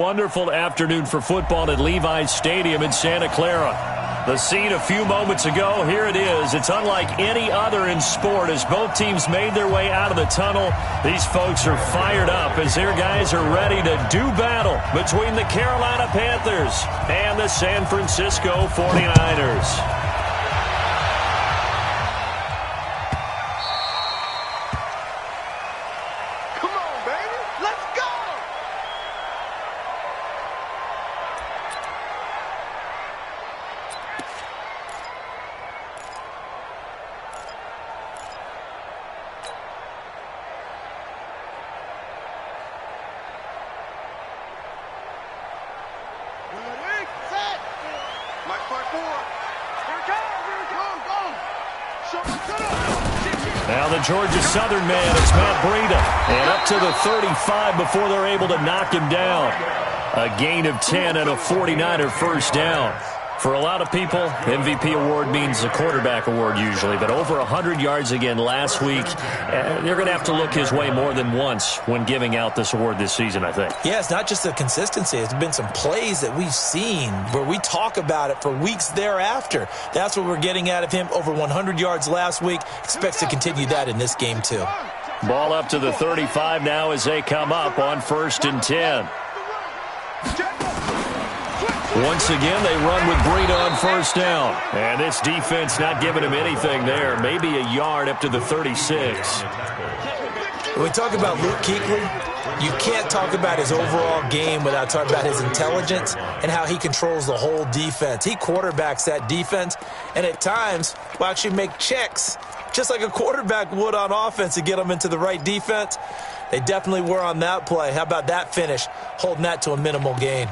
Wonderful afternoon for football at Levi's Stadium in Santa Clara. The scene a few moments ago, here it is. It's unlike any other in sport as both teams made their way out of the tunnel. These folks are fired up as their guys are ready to do battle between the Carolina Panthers and the San Francisco 49ers. Now the Georgia Southern man, it's Matt Breida. And up to the 35 before they're able to knock him down. A gain of 10 and a 49er first down. For a lot of people, MVP award means a quarterback award usually. But over 100 yards again last week, they're going to have to look his way more than once when giving out this award this season, I think. Yeah, it's not just the consistency. It's been some plays that we've seen where we talk about it for weeks thereafter. That's what we're getting out of him. Over 100 yards last week. Expects to continue that in this game, too. Ball up to the 35 now as they come up on 1st and 10. Once again, they run with Breida on first down. And this defense not giving him anything there. Maybe a yard up to the 36. When we talk about Luke Kuechly, you can't talk about his overall game without talking about his intelligence and how he controls the whole defense. He quarterbacks that defense, and at times will actually make checks, just like a quarterback would on offense to get them into the right defense. They definitely were on that play. How about that finish, holding that to a minimal gain?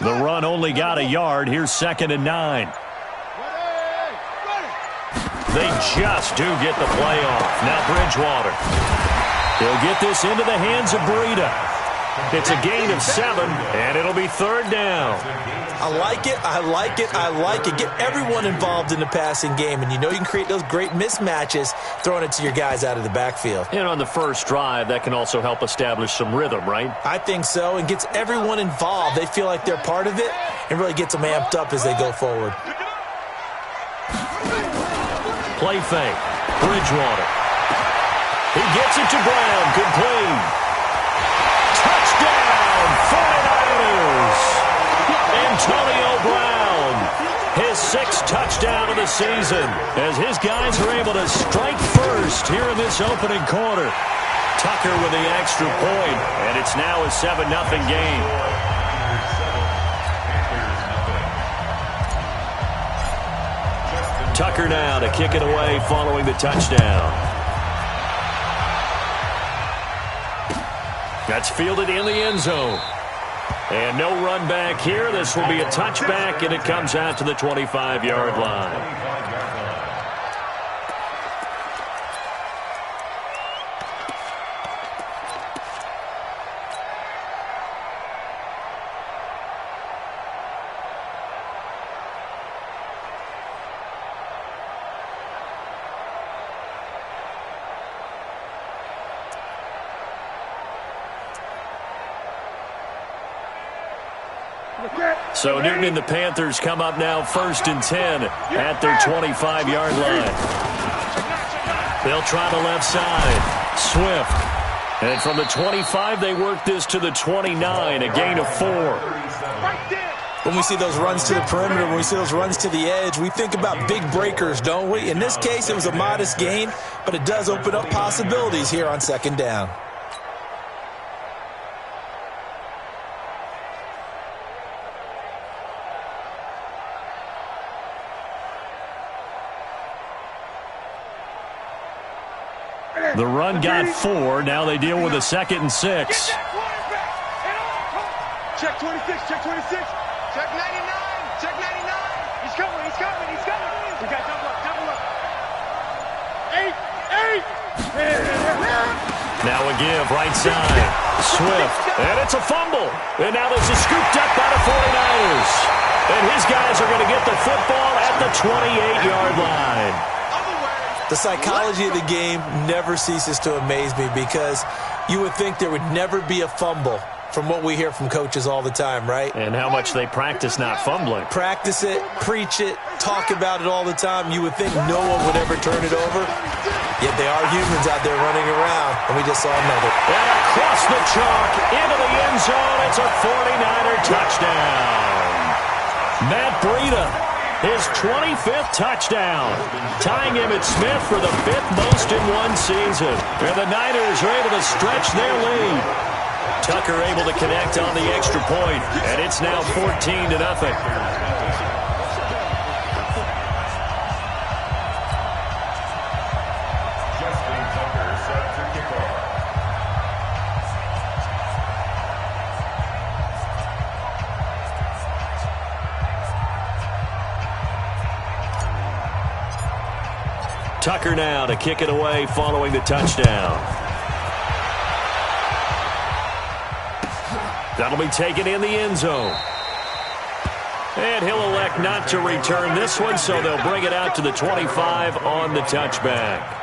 The run only got a yard. Here's 2nd and 9. They just do get the play off. Now Bridgewater. He'll get this into the hands of Breida. It's a gain of 7, and it'll be 3rd down. I like it. I like it. I like it. Get everyone involved in the passing game, and you know you can create those great mismatches throwing it to your guys out of the backfield. And on the first drive, that can also help establish some rhythm, right? I think so, and gets everyone involved. They feel like they're part of it and really gets them amped up as they go forward. Play fake. Bridgewater. He gets it to Brown. Complete. Touchdown, 49ers. Antonio Brown, his 6th touchdown of the season, as his guys are able to strike first here in this opening quarter. Tucker with the extra point, and it's now a 7-0 game. Tucker now to kick it away following the touchdown. That's fielded in the end zone. And no run back here. This will be a touchback, and it comes out to the 25-yard line. So Newton and the Panthers come up now 1st and 10 at their 25-yard line. They'll try the left side. Swift. And from the 25, they work this to the 29, a gain of 4. When we see those runs to the perimeter, when we see those runs to the edge, we think about big breakers, don't we? In this case, it was a modest gain, but it does open up possibilities here on 2nd down. The run got 4. Now they deal with a 2nd and 6. Check 26. Check 26. Check 99. Check 99. He's coming. He's coming. He's coming. We got double up. Double up. 8. 8. Now a give, right side. Swift, and it's a fumble. And now this is scooped up by the 49ers. And his guys are going to get the football at the 28-yard line. The psychology of the game never ceases to amaze me because you would think there would never be a fumble from what we hear from coaches all the time, right? And how much they practice not fumbling. Practice it, preach it, talk about it all the time. You would think no one would ever turn it over. Yet they are humans out there running around, and we just saw another. And across the chalk, into the end zone, it's a 49er touchdown. Matt Breida, his 25th touchdown, tying Emmitt Smith for the 5th most in one season. And the Niners are able to stretch their lead. Tucker able to connect on the extra point, and it's now 14-0. Tucker now to kick it away following the touchdown. That'll be taken in the end zone. And he'll elect not to return this one, so they'll bring it out to the 25 on the touchback.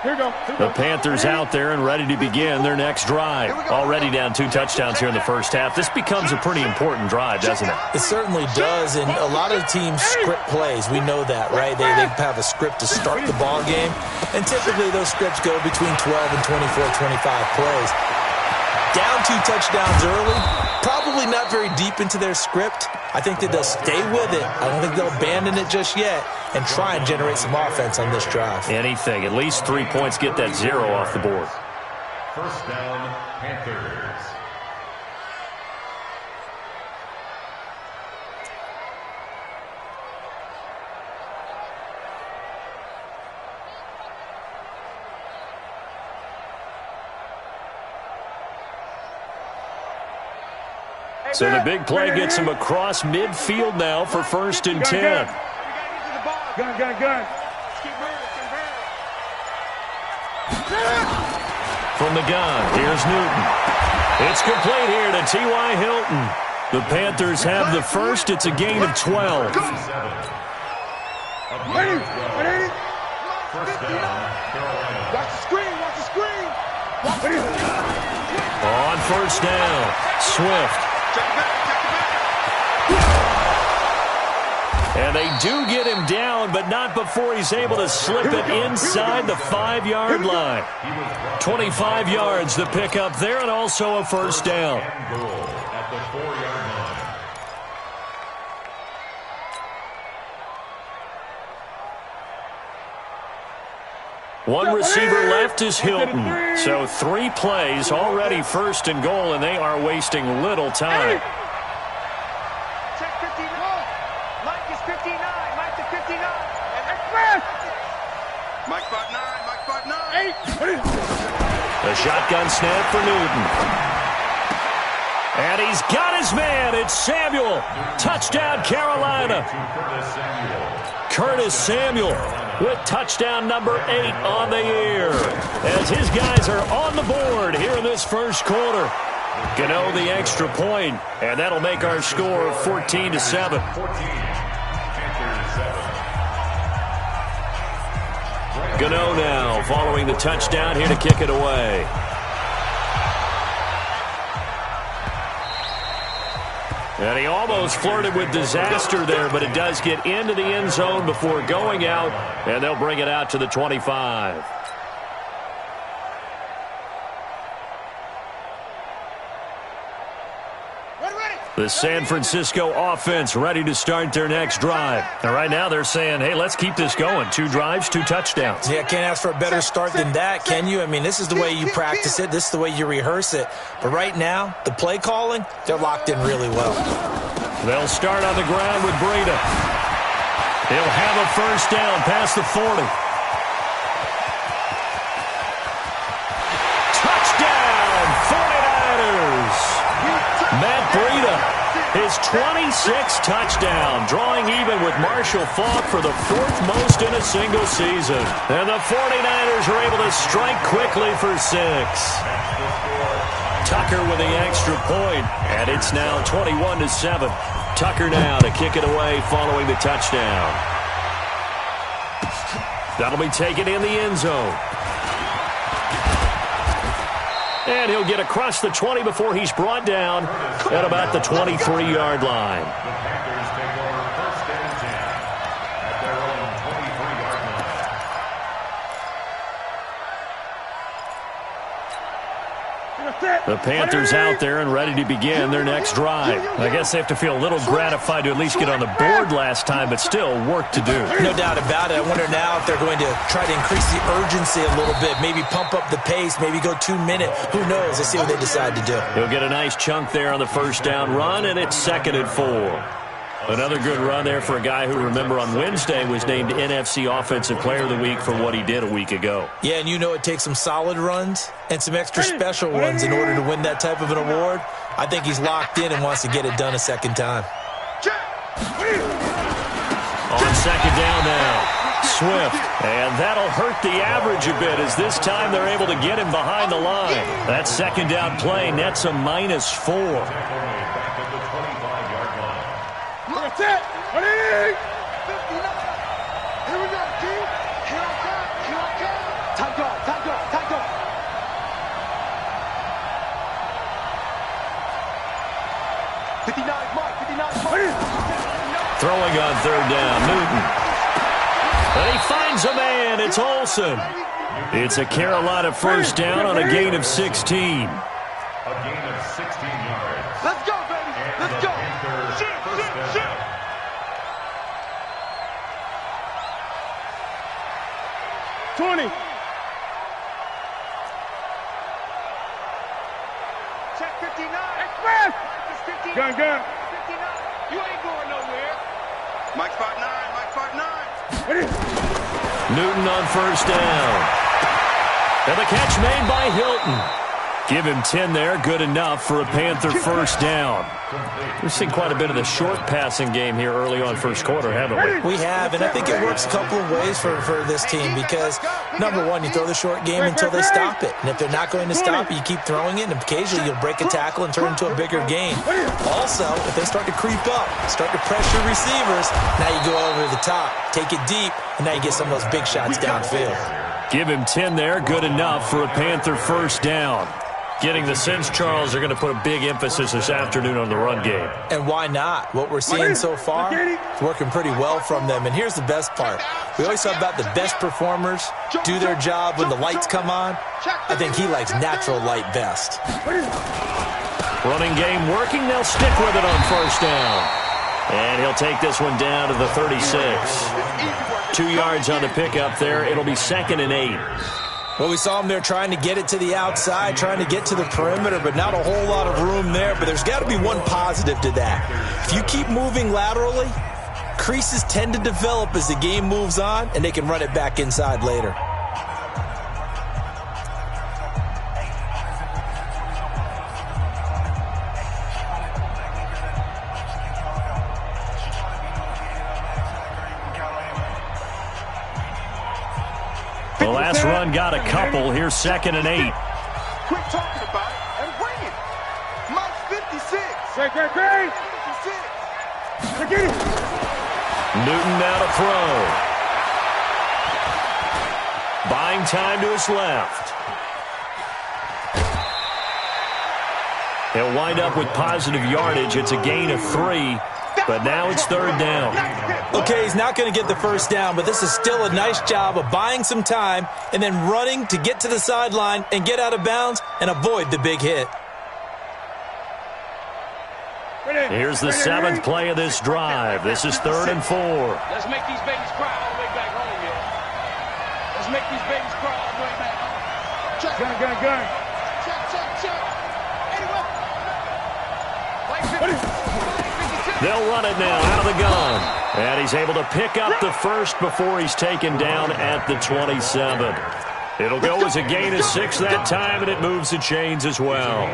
Here we go. The Panthers out there and ready to begin their next drive. Already down 2 touchdowns here in the first half. This becomes a pretty important drive, doesn't it? It certainly does, and a lot of teams script plays. We know that, right? They have a script to start the ball game, and typically those scripts go between 12 and 24, 25 plays. Down 2 touchdowns early, probably not very deep into their script. I think that they'll stay with it. I don't think they'll abandon it just yet and try and generate some offense on this drive. Anything. At least 3 points, get that 0 off the board. First down, Panthers. So the big play gets him across midfield now for 1st and 10. Gun. From the gun, here's Newton. It's complete here to T.Y. Hilton. The Panthers have the first. It's a gain of 12. First down, Carolina. Watch the screen. On first down, Swift. And they do get him down, but not before he's able to slip it inside the 5-yard line. 25 yards the pickup there, and also a first down. Goal at the 4-yard line. One receiver left is Hilton. So 3 plays, already 1st and goal, and they are wasting little time. Check 59. Mike is 59. Mike is 59. Mike 59. The shotgun snap for Newton. And he's got his man. It's Samuel. Touchdown, Carolina. Curtis Samuel with touchdown number 8 on the year. As his guys are on the board here in this first quarter. Gano the extra point, and that'll make our score 14-7. Gano now following the touchdown here to kick it away. And he almost flirted with disaster there, but it does get into the end zone before going out, and they'll bring it out to the 25. The San Francisco offense ready to start their next drive. And right now they're saying, hey, let's keep this going. 2 drives, 2 touchdowns. Yeah, can't ask for a better start than that, can you? I mean, this is the way you practice it. This is the way you rehearse it. But right now, the play calling, they're locked in really well. They'll start on the ground with Breida. He'll have a first down past the 40. Touchdown, 49ers. Matt Breida His 26th touchdown, drawing even with Marshall Faulk for the 4th most in a single season. And the 49ers are able to strike quickly for 6. Tucker with the extra point, and it's now 21-7. Tucker now to kick it away following the touchdown. That'll be taken in the end zone. And he'll get across the 20 before he's brought down at about the 23-yard line. The Panthers take over first and 10 at their own 23-yard line. The Panthers out there and ready to begin their next drive. I guess they have to feel a little gratified to at least get on the board last time, but still work to do. No doubt about it. I wonder now if they're going to try to increase the urgency a little bit, maybe pump up the pace, maybe go 2 minutes. Who knows? Let's see what they decide to do. He'll get a nice chunk there on the first down run, and it's 2nd and 4. Another good run there for a guy who, remember, on Wednesday was named NFC Offensive Player of the Week for what he did a week ago. Yeah, and you know it takes some solid runs and some extra special ones in order to win that type of an award. I think he's locked in and wants to get it done a second time. On second down now, Swift. And that'll hurt the average a bit as this time they're able to get him behind the line. That second down play nets a -4. That's it. Ready? 59. Here we go, team. Here I come. Here I come. Time go. Time go. Time go. Mike. 59 Mike. Throwing on third down, Newton. And he finds a man. It's Olsen. It's a Carolina first down on a gain of 16. A gain of 16 yards. Let's go, baby. Let's go. Shit. 20. Check 59. Express. Gun. 59. You ain't going nowhere. Mike spot 9. Mike spot 9. Newton on first down. And the catch made by Hilton. Give him 10 there. Good enough for a Panther first down. We've seen quite a bit of the short passing game here early on first quarter, haven't we? We have, and I think it works a couple of ways for this team because, number one, you throw the short game until they stop it. And if they're not going to stop it, you keep throwing it, and occasionally you'll break a tackle and turn it into a bigger gain. Also, if they start to creep up, start to pressure receivers, now you go over the top, take it deep, and now you get some of those big shots downfield. Give him 10 there. Good enough for a Panther first down. Getting the sense, Charles, they're going to put a big emphasis this afternoon on the run game. And why not? What we're seeing so far is working pretty well from them. And here's the best part. We always talk about the best performers do their job when the lights come on. I think he likes natural light best. Running game working. They'll stick with it on first down. And he'll take this one down to the 36. 2 yards on the pickup there. It'll be 2nd and 8. Well, we saw him there trying to get it to the outside, trying to get to the perimeter, but not a whole lot of room there. But there's got to be one positive to that. If you keep moving laterally, creases tend to develop as the game moves on, and they can run it back inside later. The last run got a couple. Here's 2nd and 8. Quit talking about it and bring it. Mike's 56. Great. 56. Newton now to throw. Buying time to his left. He'll wind up with positive yardage. It's a gain of 3, but now it's 3rd down. Okay, he's not going to get the first down, but this is still a nice job of buying some time and then running to get to the sideline and get out of bounds and avoid the big hit. Here's the 7th play of this drive. This is 3rd and 4. Let's make these babies cry all the way back home, yeah. Let's make these babies cry all the way back home. Check. Gun. Check. Anyway. They'll run it now out of the gun. And he's able to pick up the first before he's taken down at the 27. It'll go as a gain of 6 that time, and it moves the chains as well.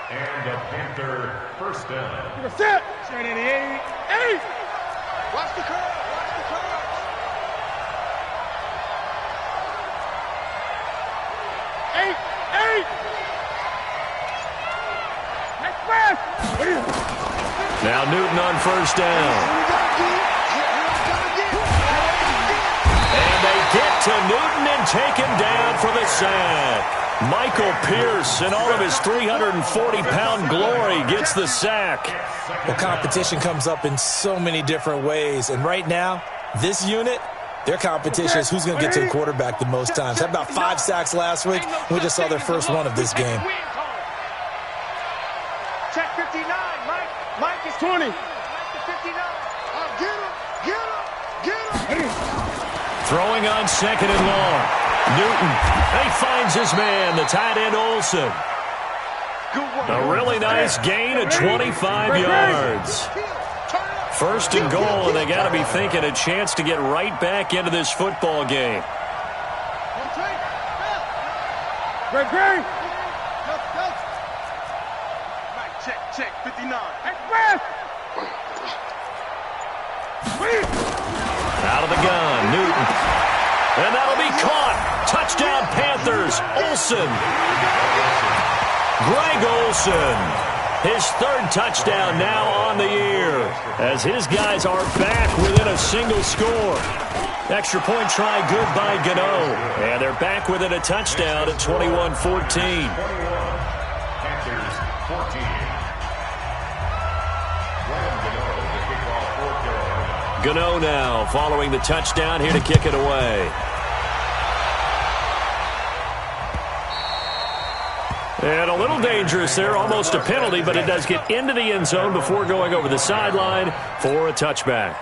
And a Panther first down. Give a set. Straight 88. 8. Watch the curve. Watch the curve. 8. 8. Next pass. Now Newton on first down. And they get to Newton and take him down for the sack. Michael Pierce, in all of his 340-pound glory, gets the sack. Well, competition comes up in so many different ways. And right now, this unit, their competition is who's going to get to the quarterback the most times. Had about 5 sacks last week. We just saw their first one of this game. Check 59, Mike. Mike is 20. Mike is 59. Get him. Get him. Get him. Throwing on second and long. Newton, he finds his man, the tight end Olsen. A really nice gain of 25 yards. First and goal, and they got to be thinking a chance to get right back into this football game. Great. Check 59. Express. Out of the gun, Newton. And that'll be caught. Touchdown, Panthers. Olsen. Greg Olsen. His 3rd touchdown now on the year, as his guys are back within a single score. Extra point try good by Gano. And they're back within a touchdown at 21-14. Panthers 14. Gano now following the touchdown, here to kick it away. And a little dangerous there, almost a penalty, but it does get into the end zone before going over the sideline for a touchback.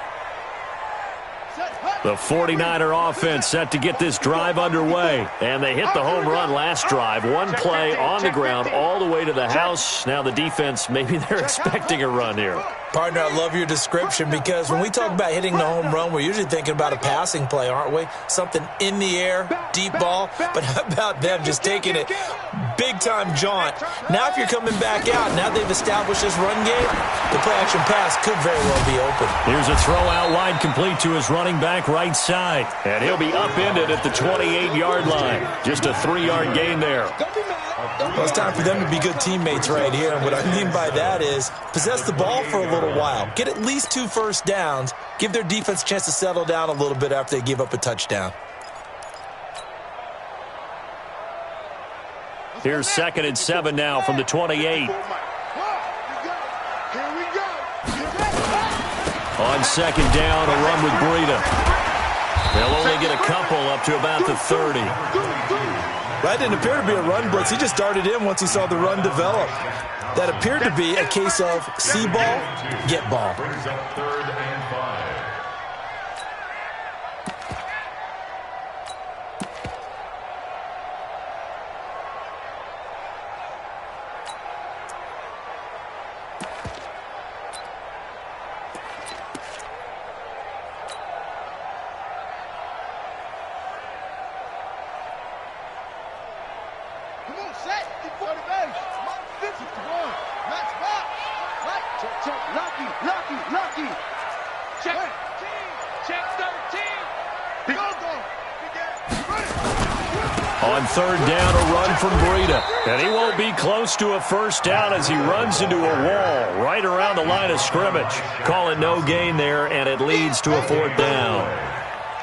The 49er offense set to get this drive underway. And they hit the home run last drive. One play on the ground all the way to the house. Now the defense, maybe they're expecting a run here. Partner, I love your description, because when we talk about hitting the home run, we're usually thinking about a passing play, aren't we? Something in the air, deep ball. But how about them just taking it big-time jaunt? Now if you're coming back out, now they've established this run game, the play-action pass could very well be open. Here's a throw out wide, complete to his running back right side. And he'll be upended at the 28-yard line. Just a 3-yard gain there. Well, it's time for them to be good teammates right here. And what I mean by that is possess the ball for a little while. Get at least 2 first downs. Give their defense a chance to settle down a little bit after they give up a touchdown. Here's 2nd and 7 now from the 28. On 2nd down, a run with Breida. They'll only get a couple up to about the 30. That didn't appear to be a run blitz. He just darted in once he saw the run develop. That appeared to be a case of see ball, get ball. Brings up 3rd and 5. Lucky. Check 13. On 3rd down, a run from Breida. And he won't be close to a first down as he runs into a wall right around the line of scrimmage. Call it no gain there, and it leads to a 4th down.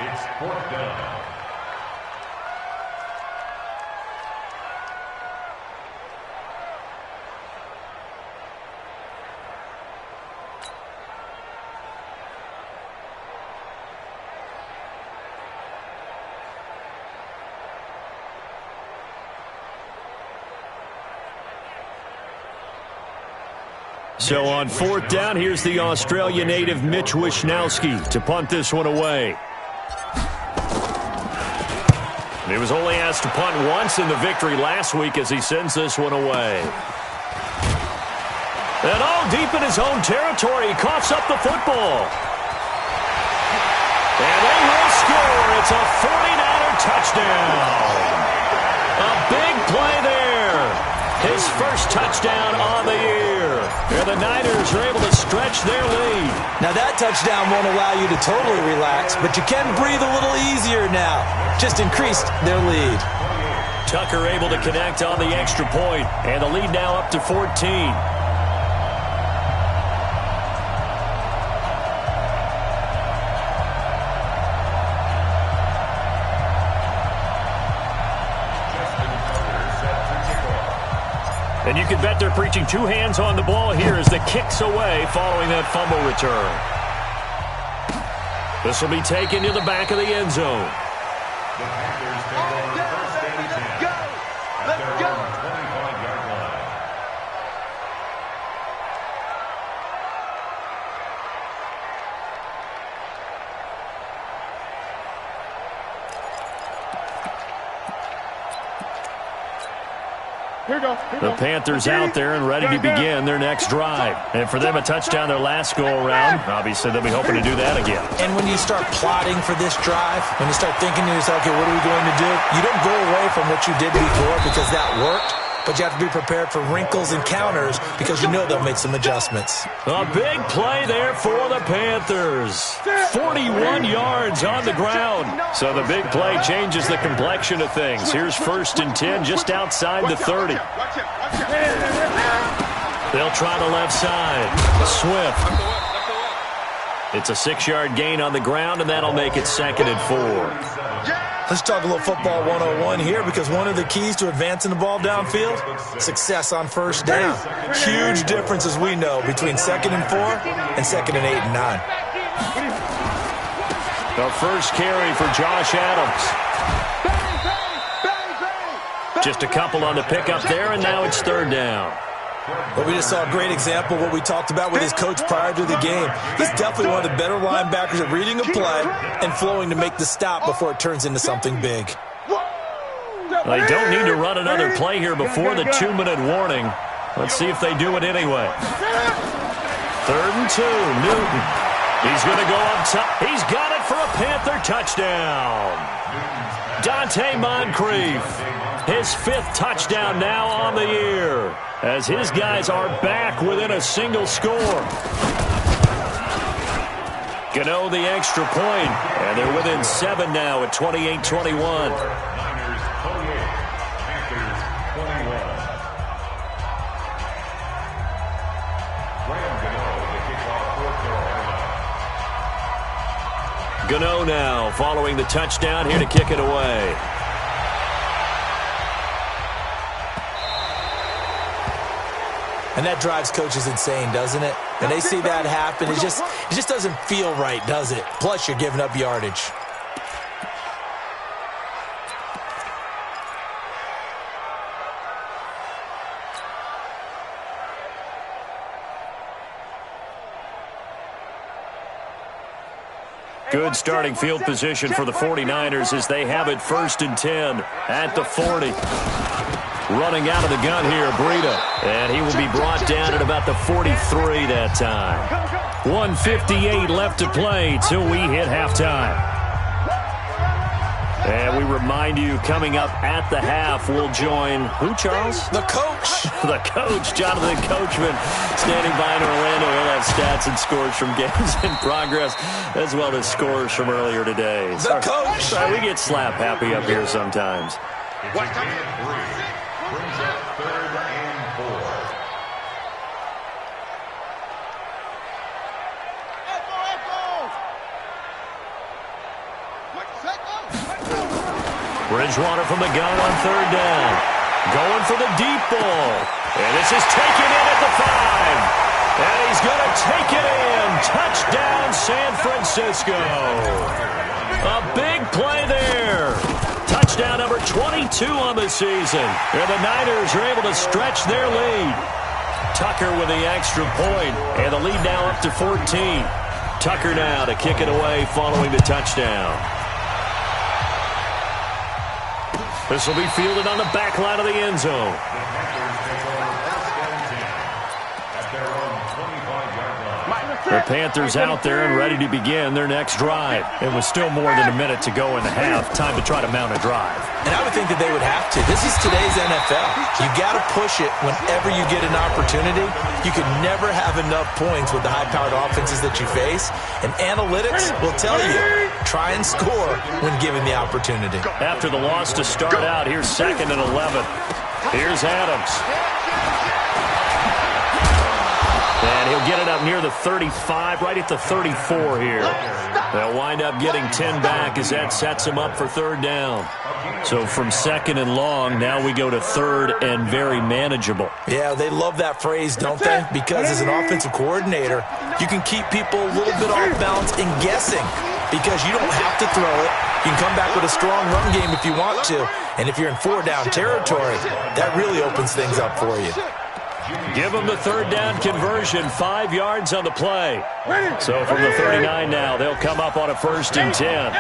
It's 4th down. So on 4th down, here's the Australia native Mitch Wishnowsky to punt this one away. He was only asked to punt once in the victory last week as he sends this one away. And all deep in his own territory, he coughs up the football. And they will score. It's a 49er touchdown. A big play there. His first touchdown on the year. And the Niners are able to stretch their lead. Now that touchdown won't allow you to totally relax, but you can breathe a little easier now. Just increased their lead. Tucker able to connect on the extra point, and the lead now up to 14. And you can bet they're preaching two hands on the ball here as the kick's away following that fumble return. This will be taken to the back of the end zone. The Panthers take over first and 10 at their own 25-yard line. The Panthers out there and ready to begin their next drive. And for them, a touchdown their last go-around. Obviously, they'll be hoping to do that again. And when you start plotting for this drive, when you start thinking to yourself, okay, what are we going to do? You don't go away from what you did before because that worked, but you have to be prepared for wrinkles and counters because you know they'll make some adjustments. A big play there for the Panthers. 41 yards on the ground. So the big play changes the complexion of things. Here's first and 10 just outside the 30. They'll try the left side. Swift. It's a 6-yard gain on the ground, and that'll make it 2nd and 4. Let's talk a little football 101 here because one of the keys to advancing the ball downfield, success on first down. Huge difference, as we know, between 2nd and 4 and 2nd and 8 and 9. The first carry for Josh Adams. Just a couple on the pickup there, and now it's 3rd down. But we just saw a great example of what we talked about with his coach prior to the game. He's definitely one of the better linebackers at reading a play and flowing to make the stop before it turns into something big. They don't need to run another play here before the 2-minute warning. Let's see if they do it anyway. 3rd and 2, Newton. He's going to go up top. He's got it for a Panther touchdown. Dante Moncrief. His 5th touchdown now on the year, as his guys are back within a single score. Gano the extra point, and they're within 7 now at 28-21. Niners 28, Panthers 21. Graham Gano, the kickoff for Carolina. Gano now following the touchdown here to kick it away. And that drives coaches insane, doesn't it? And they see that happen. It just doesn't feel right, does it? Plus, you're giving up yardage. Good starting field position for the 49ers as they have it 1st and 10 at the 40. Running out of the gun here, Breida. And he will be brought down at about the 43 that time. 1:58 left to play till we hit halftime. And we remind you, coming up at the half, we'll join who, Charles? The coach. The coach, Jonathan Coachman, standing by in Orlando. He'll have stats and scores from games in progress, as well as scores from earlier today. The coach. Sorry, we get slap happy up here sometimes. It's a gain of 3. Brings up 3rd and 4. Bridgewater from the gun on 3rd down. Going for the deep ball. And this is taken in at the 5. And he's going to take it in. Touchdown, San Francisco. A big play there. Touchdown number 22 on the season. And the Niners are able to stretch their lead. Tucker with the extra point. And the lead now up to 14. Tucker now to kick it away following the touchdown. This will be fielded on the back line of the end zone. The Panthers take over 1st and 10 at their own 25-yard line. The Panthers out there and ready to begin their next drive. It was still more than a minute to go in the half. Time to try to mount a drive. And I would think that they would have to. This is today's NFL. You got to push it whenever you get an opportunity. You can never have enough points with the high-powered offenses that you face. And analytics will tell you, try and score when given the opportunity. After the loss to start out, here's 2nd and 11. Here's Adams. And he'll get it up near the 35, right at the 34 here. They'll wind up getting 10 back as that sets him up for 3rd down. So from 2nd and long, now we go to 3rd and very manageable. Yeah, they love that phrase, don't they? Because as an offensive coordinator, you can keep people a little bit off balance and guessing because you don't have to throw it. You can come back with a strong run game if you want to. And if you're in 4-down territory, that really opens things up for you. Give them the 3rd down conversion, 5 yards on the play. So from the 39 now, they'll come up on a 1st and 10.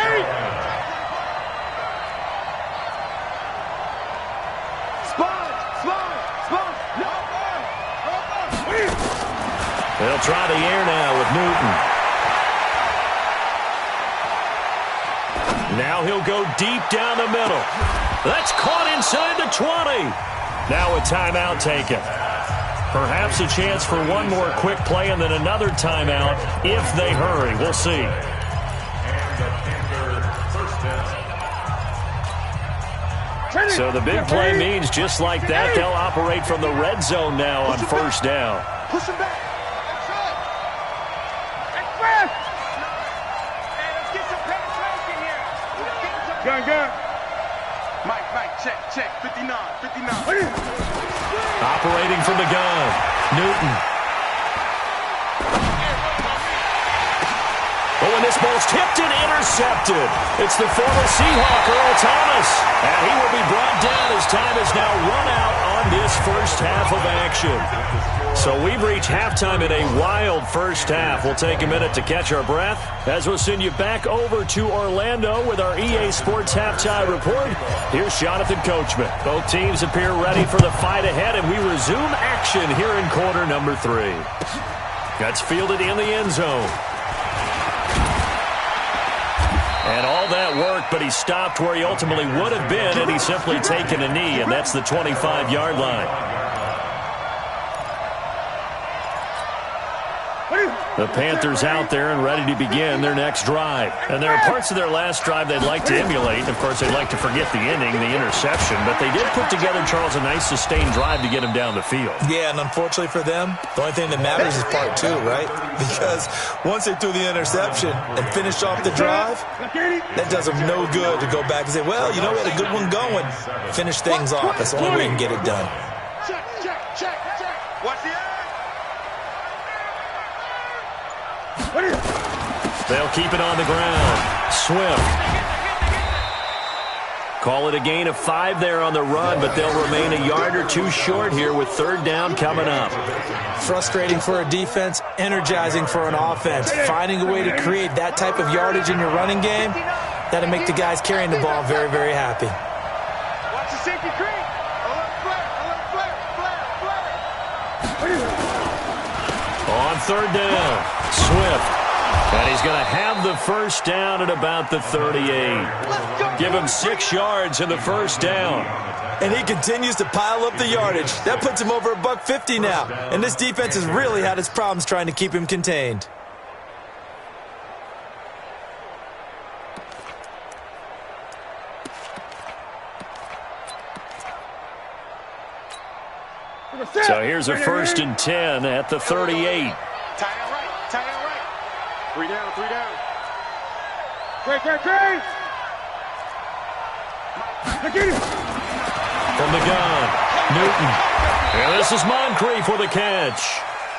They'll try the air now with Newton. Now he'll go deep down the middle. That's caught inside the 20. Now a timeout taken. Perhaps a chance for one more quick play and then another timeout if they hurry. We'll see. So the big play means just like that, they'll operate from the red zone now on 1st down. Push him back. Gun. Mike, check. 59. Operating from the gun, Newton. But when this ball's tipped and intercepted, it's the former Seahawk, Earl Thomas. And he will be brought down as time is now run out on this first half of action. So we've reached halftime in a wild first half. We'll take a minute to catch our breath as we'll send you back over to Orlando with our EA Sports Halftime Report. Here's Jonathan Coachman. Both teams appear ready for the fight ahead, and we resume action here in quarter number 3. That's fielded in the end zone. And all that work, but he stopped where he ultimately would have been, and he's simply taken a knee, and that's the 25-yard line. The Panthers out there and ready to begin their next drive. And there are parts of their last drive they'd like to emulate. Of course, they'd like to forget the ending, the interception. But they did put together, Charles, a nice sustained drive to get him down the field. Yeah, and unfortunately for them, the only thing that matters is part 2, right? Because once they threw the interception and finished off the drive, that does them no good to go back and say, well, you know, we had a good one going. Finish things off. That's the only way you can get it done. Check. Watch the eye. They'll keep it on the ground. Swift. Call it a gain of 5 there on the run, but they'll remain a yard or 2 short here with 3rd down coming up. Frustrating for a defense, energizing for an offense. Finding a way to create that type of yardage in your running game, that'll make the guys carrying the ball very, very happy. Watch the safety creep. On 3rd down, Swift. And he's going to have the 1st down at about the 38. Give him 6 yards in the 1st down. And he continues to pile up the yardage. That puts him over $150 now. And this defense has really had its problems trying to keep him contained. So here's a 1st and 10 at the 38. Tie it right. 3 down. Great. From the gun, Newton. And this is Moncrief with a catch.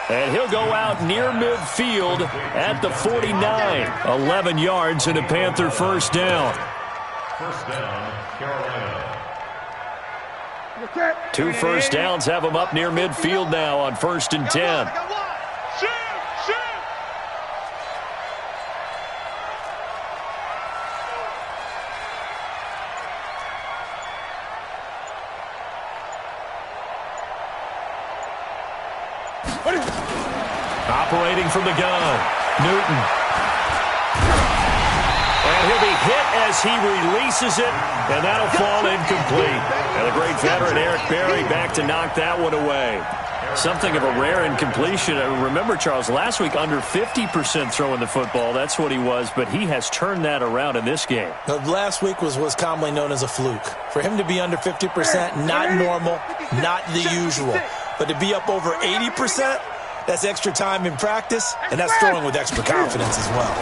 And he'll go out near midfield at the 49. 11 yards and a Panther 1st down. 1st down, Carolina. 2 1st downs have him up near midfield now on 1st and 10. Operating from the gun, Newton. And he'll be hit as he releases it, and that'll fall incomplete. And the great veteran Eric Berry back to knock that one away. Something of a rare incompletion. Remember, Charles, last week under 50% throwing the football. That's what he was, but he has turned that around in this game. Last week was commonly known as a fluke. For him to be under 50%, not normal, not the usual. But to be up over 80%, that's extra time in practice, and that's throwing with extra confidence as well.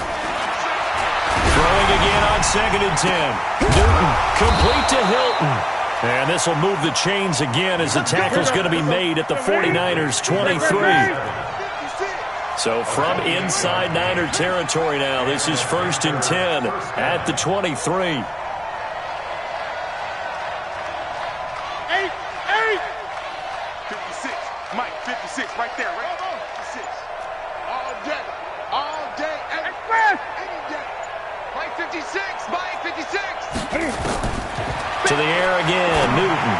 Throwing again on 2nd and 10. Newton complete to Hilton. And this will move the chains again as the tackle's going to be made at the 49ers 23. So from inside Niner territory now, this is 1st and 10 at the 23. 56. Mike, 56 right there, right? 56. All day, any day. Mike, 56. Mike, 56. To the air again, Newton.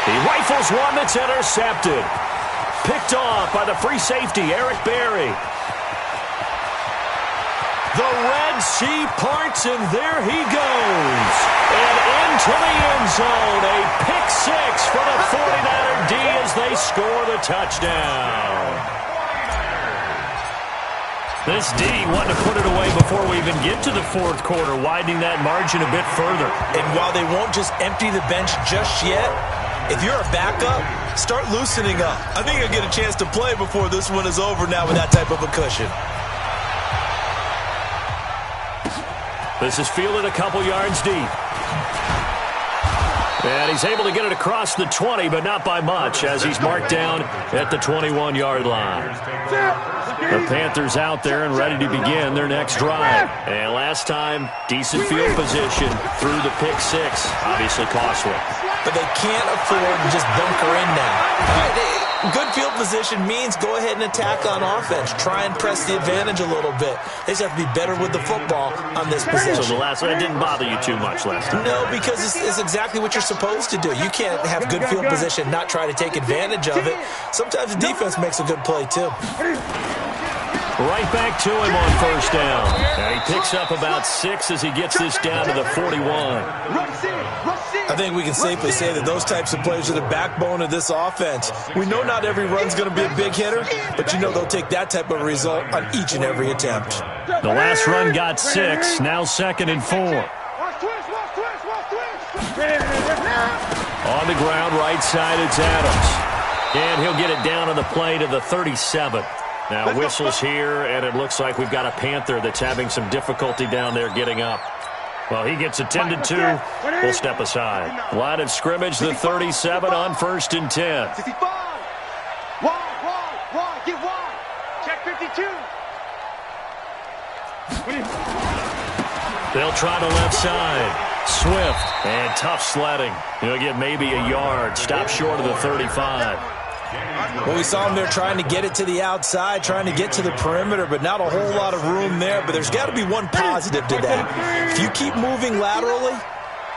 He rifles one that's intercepted. Picked off by the free safety, Eric Berry. The Red Sea parts, and there he goes. And into the end zone, a pick six for the 49er D as they score the touchdown. This D wanted to put it away before we even get to the fourth quarter, widening that margin a bit further. And while they won't just empty the bench just yet, if you're a backup, start loosening up. I think you'll get a chance to play before this one is over now with that type of a cushion. This is fielded a couple yards deep. And he's able to get it across the 20, but not by much, as he's marked down at the 21-yard line. The Panthers out there and ready to begin their next drive. And last time, decent field position through the pick six. Obviously costly. But they can't afford to just bunker in now. Good field position means go ahead and attack on offense. Try and press the advantage a little bit. They just have to be better with the football on this position. So the last one didn't bother you too much last time? No, because it's exactly what you're supposed to do. You can't have good field position, not try to take advantage of it. Sometimes the defense makes a good play, too. Right back to him on 1st down. And he picks up about 6 as he gets this down to the 41. I think we can safely say that those types of plays are the backbone of this offense. We know not every run's going to be a big hitter, but you know they'll take that type of result on each and every attempt. The last run got 6, now 2nd and 4. On the ground, right side, it's Adams. And he'll get it down on the play to the 37. Now whistles here, and it looks like we've got a Panther that's having some difficulty down there getting up. Well, he gets attended to. We'll step aside. Line of scrimmage, the 37 on 1st and 10. 65. Wide. Get wide. Check 52. They'll try the left side. Swift and tough sledding. He'll get maybe a yard. Stop short of the 35. Well, we saw him there trying to get it to the outside, trying to get to the perimeter, but not a whole lot of room there. But there's got to be one positive to that. If you keep moving laterally,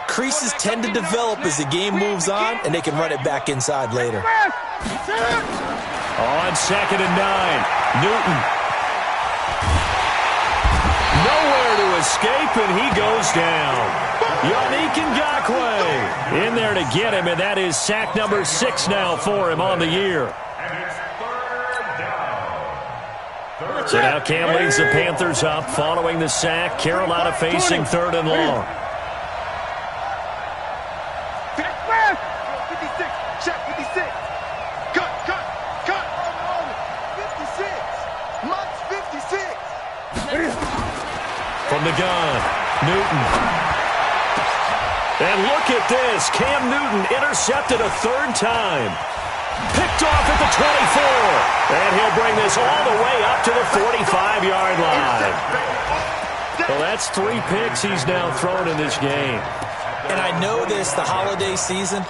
creases tend to develop as the game moves on, and they can run it back inside later. On 2nd and 9, Newton. Nowhere to escape, and he goes down. Yannick Ngakoue in there to get him, and that is sack number 6 now for him on the year. So now Cam leads the Panthers up following the sack. Carolina facing 3rd and long. 56. Check 56. Cut. 56. Mike's 56. From the gun, Newton. And look at this. Cam Newton intercepted a 3rd time. Picked off at the 24. And he'll bring this all the way up to the 45-yard line. Well, that's 3 picks he's now thrown in this game. And I know this, the holiday season,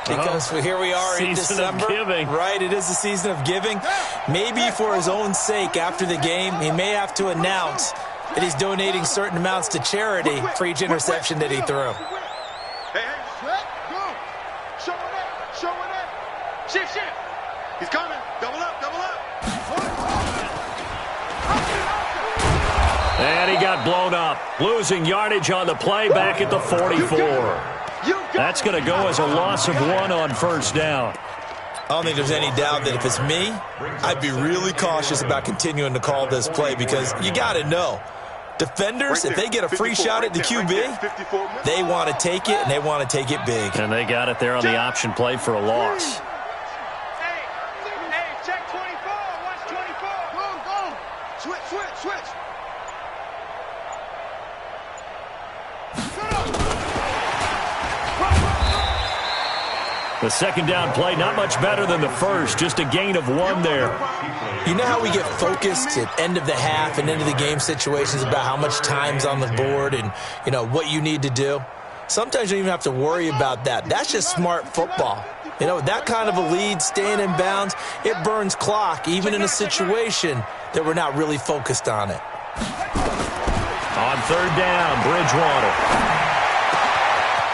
because here we are in December. Season of giving. Right, it is the season of giving. Maybe for his own sake after the game, he may have to announce that he's donating certain amounts to charity for each interception that he threw. Shift. He's coming. Double up. And he got blown up, losing yardage on the play back at the 44. That's going to go as a loss of 1 on first down. I don't think there's any doubt that if it's me, I'd be really cautious about continuing to call this play because you got to know, defenders, if they get a free shot at the QB, they want to take it, and they want to take it big. And they got it there on the option play for a loss. Hey, check 24. Watch 24. Go. Switch. The second down play, not much better than the first, just a gain of 1 there. You know how we get focused at end of the half and end of the game situations about how much time's on the board and, you know, what you need to do? Sometimes you don't even have to worry about that. That's just smart football. You know, that kind of a lead, staying in bounds, it burns clock, even in a situation that we're not really focused on it. On third down, Bridgewater.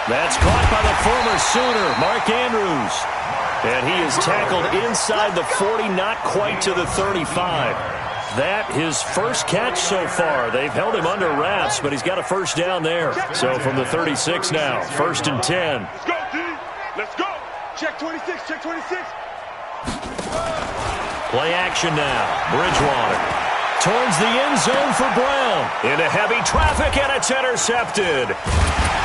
That's caught by the former Sooner, Mark Andrews. And he is tackled inside the 40, not quite to the 35. That his first catch so far. They've held him under wraps, but he's got a first down there. So from the 36 now, 1st and 10. Let's go, D. Let's go. Check 26. Play action now. Bridgewater towards the end zone for Brown. Into heavy traffic, and it's intercepted.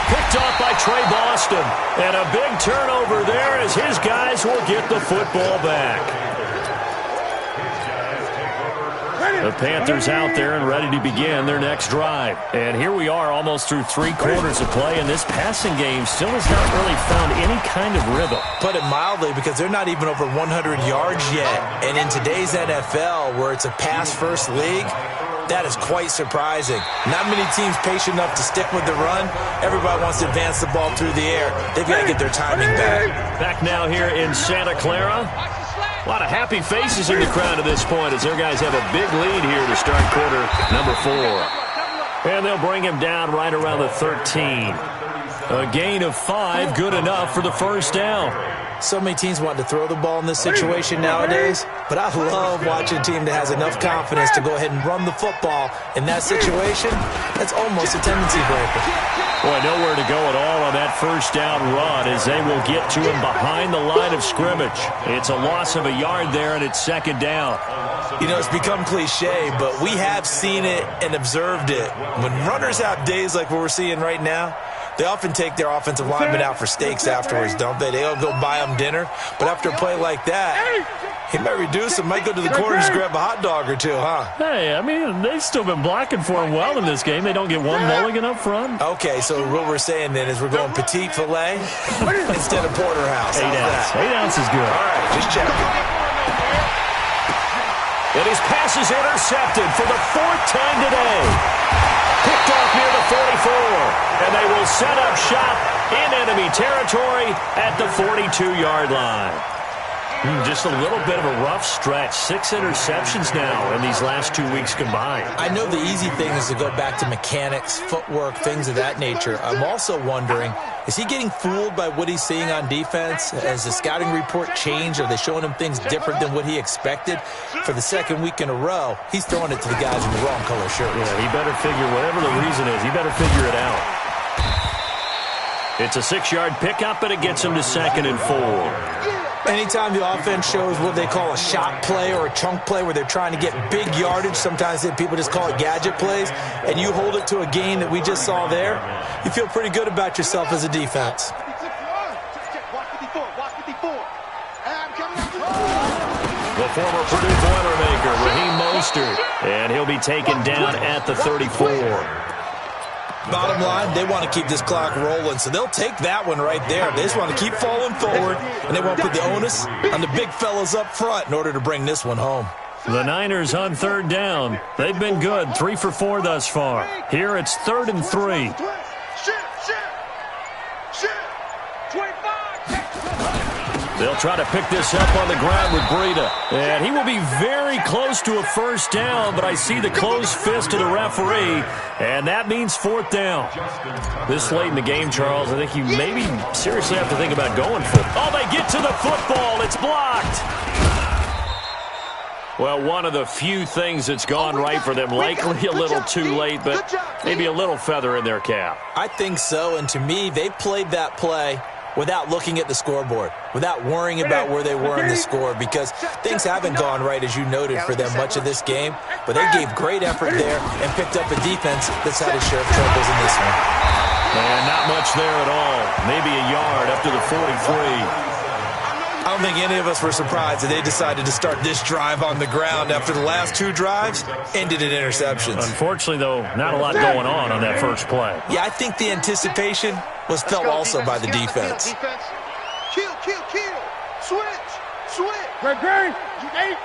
Picked off by Trey Boston. And a big turnover there as his guys will get the football back. The Panthers out there and ready to begin their next drive. And here we are almost through 3 quarters of play, and this passing game still has not really found any kind of rhythm. Put it mildly, because they're not even over 100 yards yet. And in today's NFL, where it's a pass-first league, that is quite surprising. Not many teams patient enough to stick with the run. Everybody wants to advance the ball through the air. They've got to get their timing back. Back now here in Santa Clara. A lot of happy faces in the crowd at this point as their guys have a big lead here to start quarter number 4. And they'll bring him down right around the 13. A gain of 5, good enough for the first down. So many teams want to throw the ball in this situation nowadays, but I love watching a team that has enough confidence to go ahead and run the football. In that situation, that's almost a tendency breaker. Boy, nowhere to go at all on that first down run as they will get to him behind the line of scrimmage. It's a loss of a yard there, and it's second down. You know, it's become cliche, but we have seen it and observed it. When runners have days like what we're seeing right now, they often take their offensive linemen out for steaks afterwards, don't they? They'll go buy them dinner. But after a play like that, he might reduce them, might go to the corner and just grab a hot dog or two, huh? Hey, I mean, they've still been blocking for him well in this game. They don't get one mulligan up front. Okay, so what we're saying then is we're going petite filet instead of porterhouse. 8 ounce. 8 ounce is good. All right, just checking. And his pass is intercepted for the 4th time today. Picked off near the 44. And they will set up shop in enemy territory at the 42-yard line. Just a little bit of a rough stretch. 6 interceptions now in these last 2 weeks combined. I know the easy thing is to go back to mechanics, footwork, things of that nature. I'm also wondering, is he getting fooled by what he's seeing on defense? Has the scouting report changed? Are they showing him things different than what he expected? For the 2nd week in a row, he's throwing it to the guys in the wrong color shirt. Yeah, he better figure, whatever the reason is, he better figure it out. It's a 6-yard pickup, and it gets him to 2nd and 4. Anytime the offense shows what they call a shot play or a chunk play where they're trying to get big yardage, sometimes people just call it gadget plays, and you hold it to a gain that we just saw there, you feel pretty good about yourself as a defense. The former Purdue Boilermaker, Raheem Mostert, and he'll be taken down at the 34. Bottom line, they want to keep this clock rolling, so they'll take that one right there. They just want to keep falling forward, and they won't put the onus on the big fellas up front in order to bring this one home. The Niners on 3rd down. They've been good, 3 for 4 thus far. Here it's 3rd and 3. They'll try to pick this up on the ground with Breida. And he will be very close to a first down, but I see the closed fist of the referee, and that means 4th down. This late in the game, Charles, I think you maybe seriously have to think about going for it. Oh, they get to the football. It's blocked. Well, one of the few things that's gone right for them. Likely a little too late, but maybe a little feather in their cap. I think so, and to me, they played that play without looking at the scoreboard, without worrying about where they were in the score, because things haven't gone right, as you noted, for them much of this game. But they gave great effort there and picked up a defense that's had a share of troubles in this one. And not much there at all. Maybe a yard up to the 43. I don't think any of us were surprised that they decided to start this drive on the ground after the last two drives ended in interceptions. Unfortunately, though, not a lot going on that first play. Yeah, I think the anticipation was felt also by the defense. Kill. Switch. Great. Eight.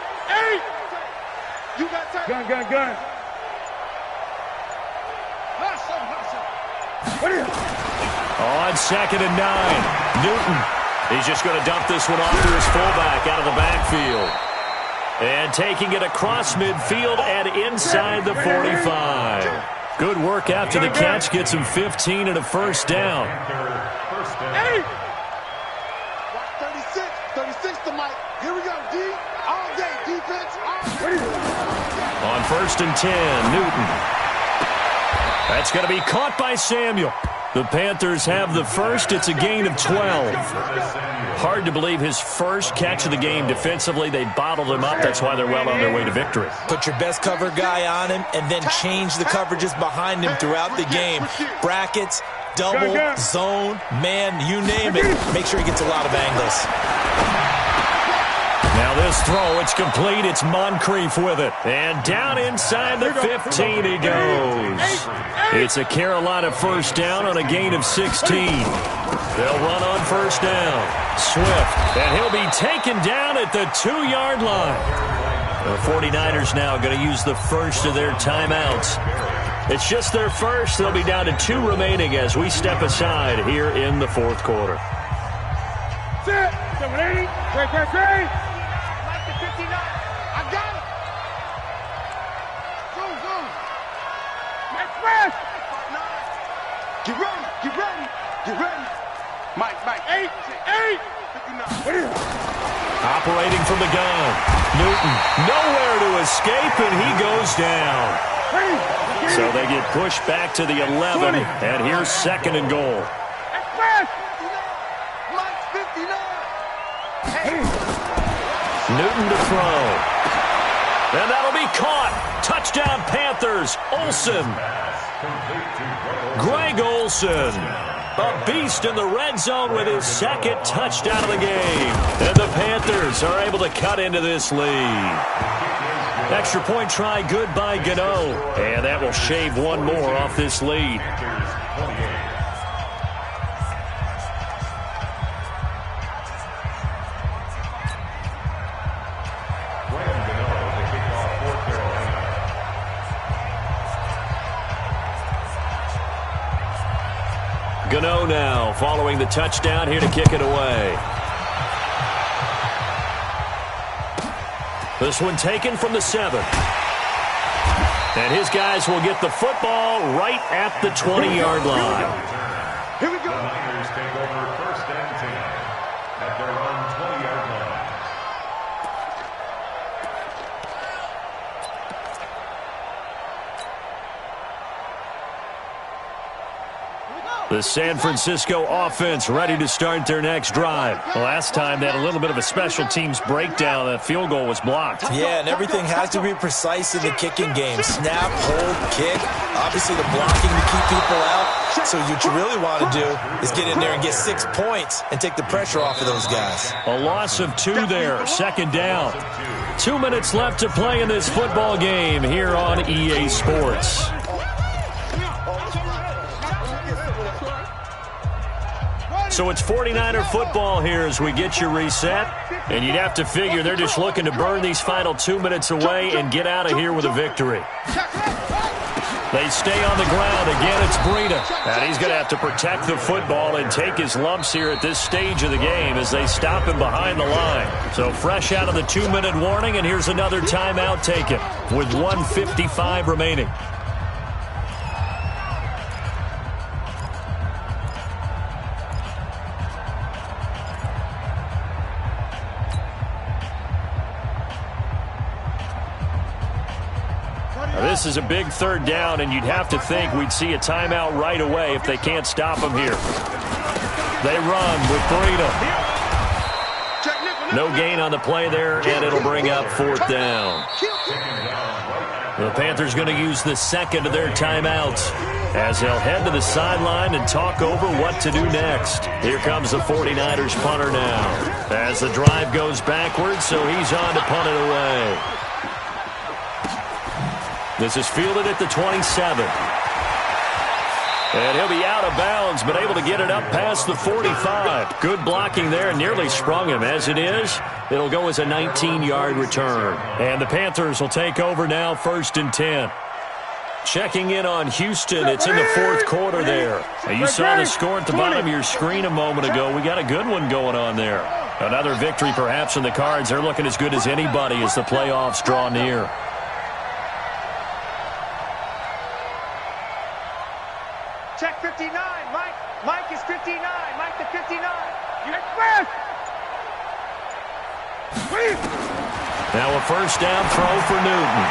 You got time. Gun. On 2nd and 9, Newton. He's just going to dump this one off to his fullback out of the backfield. And taking it across midfield and inside the 45. Good work after the catch. Gets him 15 and a first down. 36 to Mike. Here we go, D. All day, defense. All day. On 1st and 10, Newton. That's going to be caught by Samuel. The Panthers have the first. It's a gain of 12. Hard to believe his first catch of the game defensively. They bottled him up. That's why they're well on their way to victory. Put your best cover guy on him and then change the coverages behind him throughout the game. Brackets, double, zone, man, you name it. Make sure he gets a lot of angles. Now this throw, it's complete. It's Moncrief with it. And down inside the 15 he goes. It's a Carolina first down on a gain of 16. They'll run on first down. Swift, and he'll be taken down at the 2-yard line. The 49ers now going to use the first of their timeouts. It's just their first. They'll be down to 2 remaining as we step aside here in the fourth quarter. Sit. 780. Great. I got it. Go. Express. Get ready. Mike. 8. 59. Operating from the gun. Newton, nowhere to escape, and he goes down. So they get pushed back to the 11, and here's 2nd and goal. Express. Mike's 59. Newton to throw. And that'll be caught. Touchdown Panthers. Olsen. Greg Olsen. A beast in the red zone with his 2nd touchdown of the game. And the Panthers are able to cut into this lead. Extra point try good by Gano. And that will shave one more off this lead. Gano now following the touchdown here to kick it away. This one taken from the 7. And his guys will get the football right at the 20-yard line. Here we go. The Niners take over 1st and 10 at their own 20-yard line. The San Francisco offense ready to start their next drive. Last time they had a little bit of a special teams breakdown. That field goal was blocked. Yeah, and everything has to be precise in the kicking game. Snap, hold, kick. Obviously the blocking to keep people out. So what you really want to do is get in there and get 6 points and take the pressure off of those guys. A loss of 2 there. 2nd down. 2 minutes left to play in this football game here on EA Sports. So it's 49er football here as we get you reset. And you'd have to figure they're just looking to burn these final 2 minutes away and get out of here with a victory. They stay on the ground. Again, it's Breida. And he's going to have to protect the football and take his lumps here at this stage of the game as they stop him behind the line. So fresh out of the 2-minute warning, and here's another timeout taken with 1:55 remaining. This is a big third down, and you'd have to think we'd see a timeout right away if they can't stop them here. They run with Breida. No gain on the play there, and it'll bring up fourth down. The Panthers going to use the second of their timeouts as they'll head to the sideline and talk over what to do next. Here comes the 49ers punter now as the drive goes backwards, so he's on to punt it away. This is fielded at the 27. And he'll be out of bounds, but able to get it up past the 45. Good blocking there, and nearly sprung him. As it is, it'll go as a 19-yard return. And the Panthers will take over now, 1st and 10. Checking in on Houston, it's in the fourth quarter there. Now, you saw the score at the bottom of your screen a moment ago. We got a good one going on there. Another victory perhaps in the cards. They're looking as good as anybody as the playoffs draw near. Check 59. Mike is 59. Mike to 59. You express. Now a first down throw for Newton.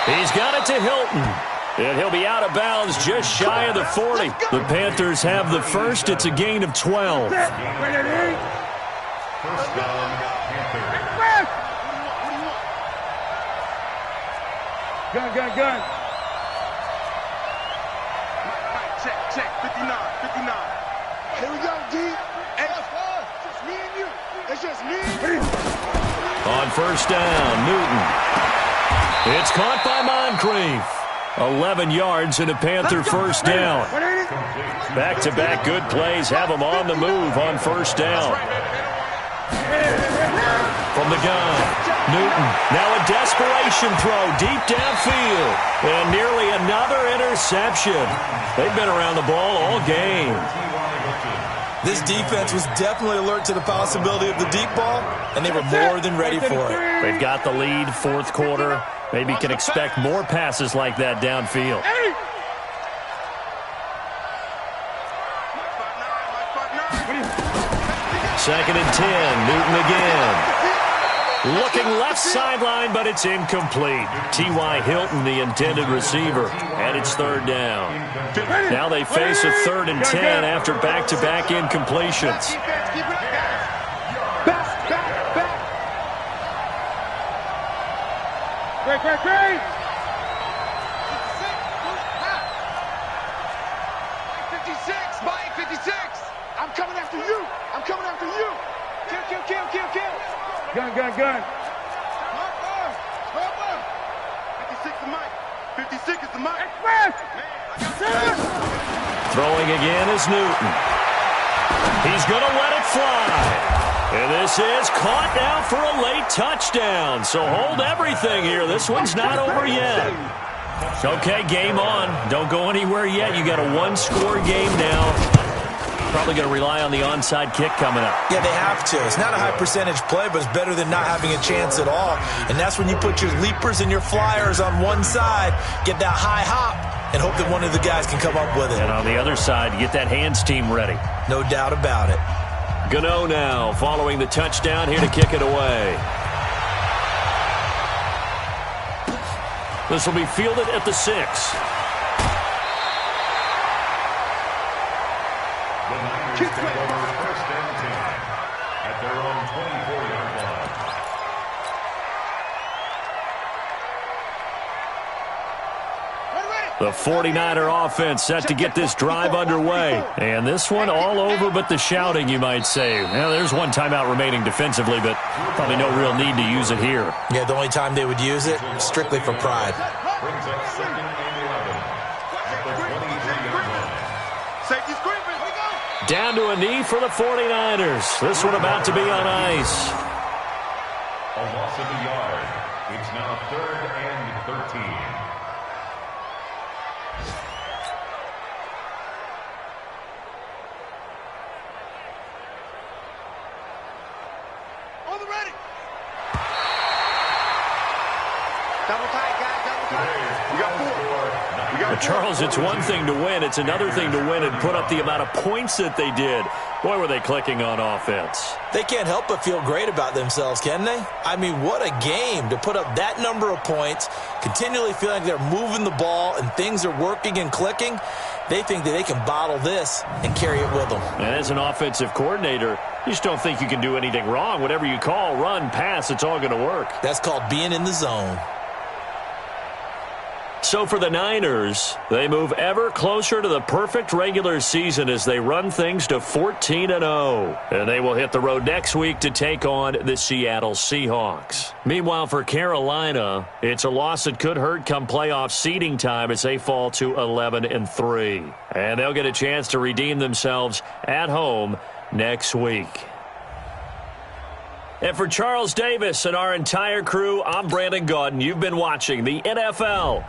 He's got it to Hilton. And he'll be out of bounds just shy of the 40. The Panthers have the first. It's a gain of 12. First down, Panthers. Gun. Check 59. Here we go, D. Just me and you. It's just me and you. On first down, Newton. It's caught by Moncrief. 11 yards and a Panther first down. Back-to-back good plays have them on the move on first down. From the gun, Newton. Now a desperation throw deep downfield. And nearly another interception. They've been around the ball all game. This defense was definitely alert to the possibility of the deep ball, and they were more than ready for it. They've got the lead, fourth quarter. Maybe can expect more passes like that downfield. Second and 10, Newton again. Looking left sideline, but it's incomplete. T.Y. Hilton, the intended receiver, and it's third down. Now they face a 3rd and 10 after back-to-back incompletions. Great. 56, Mike, 56. I'm coming after you. Kill. Gun. 56 is Mike. 56 is the Mike. Express. Throwing again is Newton. He's going to let it fly. And this is caught now for a late touchdown. So hold everything here. This one's not over yet. Okay, game on. Don't go anywhere yet. You got a one-score game now. Probably going to rely on the onside kick coming up. Yeah, they have to. It's not a high percentage play, but it's better than not having a chance at all. And that's when you put your leapers and your flyers on one side, get that high hop, and hope that one of the guys can come up with it. And on the other side, get that hands team ready. No doubt about it. Gano now following the touchdown here to kick it away. This will be fielded at the 6. The Niners take over first and 10 at their own 24-yard line. The 49er offense set to get this drive underway. And this one all over but the shouting, you might say. Now, there's one timeout remaining defensively, but probably no real need to use it here. Yeah, the only time they would use it, strictly for pride. Brings up 2nd and 11 at the 23-yard line. Safety screaming. Down to a knee for the 49ers. This one about to be on ice. A loss of a yard. It's now 3rd and 13. On the ready. Double tight, guys. Double tight. We got 4. We But Charles, it's one thing to win. It's another thing to win and put up the amount of points that they did. Boy, were they clicking on offense. They can't help but feel great about themselves, can they? I mean, what a game to put up that number of points, continually feeling like they're moving the ball and things are working and clicking. They think that they can bottle this and carry it with them. And as an offensive coordinator, you just don't think you can do anything wrong. Whatever you call, run, pass, it's all going to work. That's called being in the zone. So for the Niners, they move ever closer to the perfect regular season as they run things to 14-0. And they will hit the road next week to take on the Seattle Seahawks. Meanwhile, for Carolina, it's a loss that could hurt come playoff seeding time as they fall to 11-3. And they'll get a chance to redeem themselves at home next week. And for Charles Davis and our entire crew, I'm Brandon Gaudin. You've been watching the NFL